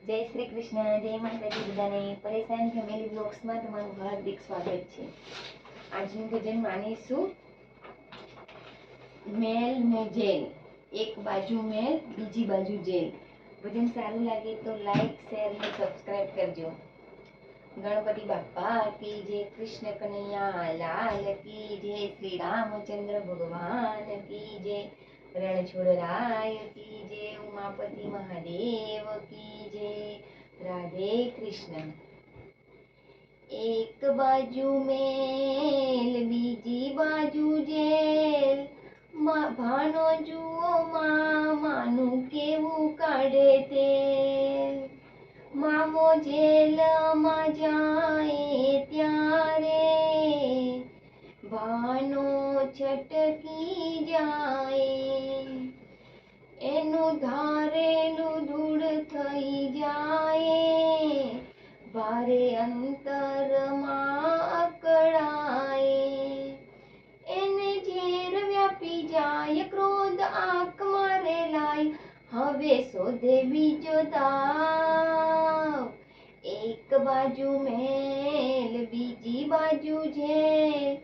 જય શ્રી કૃષ્ણ, જય માતાજી બધાને. પરેશાન ફેમિલી બ્લોગ્સમાં તમારું હાર્દિક સ્વાગત છે. આજનું ભજન માનીશું મેલ ને જેલ. એક બાજુ મેલ, બીજી બાજુ જેલ. ભજન સારું લાગે તો લાઈક, શેર અને સબસ્ક્રાઇબ કરજો. ગણપતિ બાપ્પા કી જય, કૃષ્ણ કનૈયા લાલ કી જય, શ્રી રામચંદ્ર ભગવાન કી જય, રણછોડરાય કી જય, ઉમાપતિ મહાદેવ કી જય. રાધે કૃષ્ણ. એક બાજુ મેલ, બીજી બાજુ જેલ. ભાનો જુઓ માનું કેવું કાઢે તેલ. મામો જેલમાં જાય ત્યારે ભાનો છટકી જાય. એનું ધારેલું ધૂળ થઈ જાય. ભારે અંતરમાં અકળાય. એને ઝેર વ્યાપી જાય, ક્રોધ આંખ મારે લાય. હવે શોધે બીજો દાવ. એક બાજુ મેલ, બીજી બાજુ જેલ.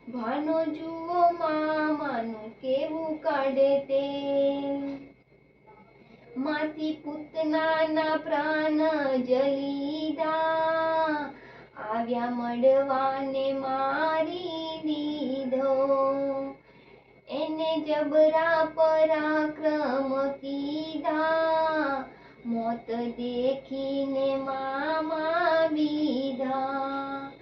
ભાનો જુઓ માનું કેવું કાઢે તેલ. માસી પૂતનાના પ્રાણ જલીધા. આવ્યા મળવાને મારી દીધો. એને જબરા પરાક્રમ કીધા. મોત દેખીને મામા બીધા.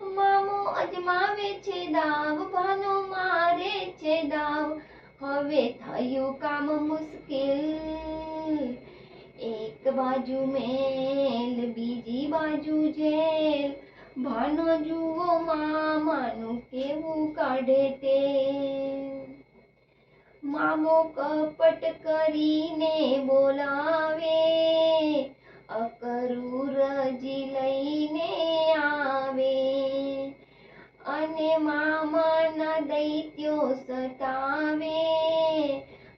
મામો અજમાવે છે દાવ, ભાનો મારે છે દાવ. હવે થયું કામ મુશ્કેલ. એક બાજુ મેલ, બીજી બાજુ જેલ. ભાનો જુઓ માનું કેવું કાઢે તેલ. મામો કપટ કરીને બોલાવે. અકરું રજી લઈને આવે. અને મામાના દૈત્યો સતાવે.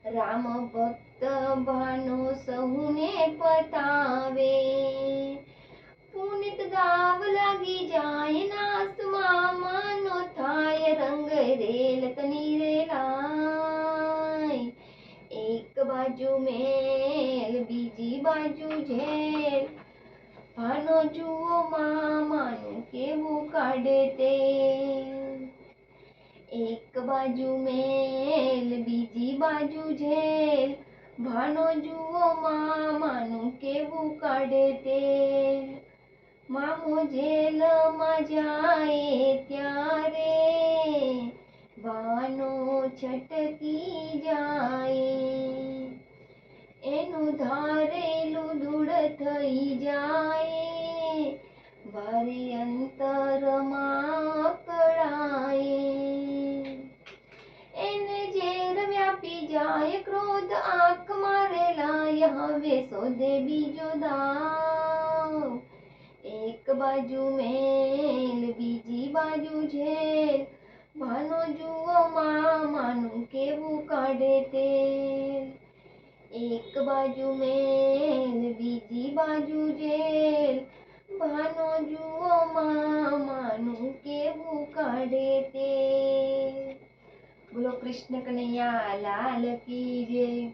રામ ભક્ત ભાનો સહુને પતાવે. પુનિત દાવ લાગી જાય, નાસ મામાનો થાય. રંગ રેલ તની રેલાય. એક બાજુ મેલ, બીજી બાજુ જેલ. ભાનો જુઓ માનું કેવું કાઢે તેલ. એક બાજુ મેલ, બીજી બાજુ જેલ. ભાનો જુઓ માનું કેવું કાઢે તેલ. મામો જેલમાં જાય ત્યારે ભાનો છટકી જાય. એનું ધારેલું ધૂળ થઈ જાય. ભારે અંતરમાં અકળાય. એને ઝેર વ્યાપી જાય, ક્રોધ આંખ મારે લાય. હવે શોધે બીજો દાવ. એક બાજુ મેલ, બીજી બાજુ જેલ. ભાનો જુઓ માનું કેવું કાઢે તેલ. એક બાજુ મેલ, બીજી બાજુ જેલ. ભાનો જુઓ માનું કેવું કાઢે તેલ. બોલો કૃષ્ણ કનૈયા લાલ કી જય.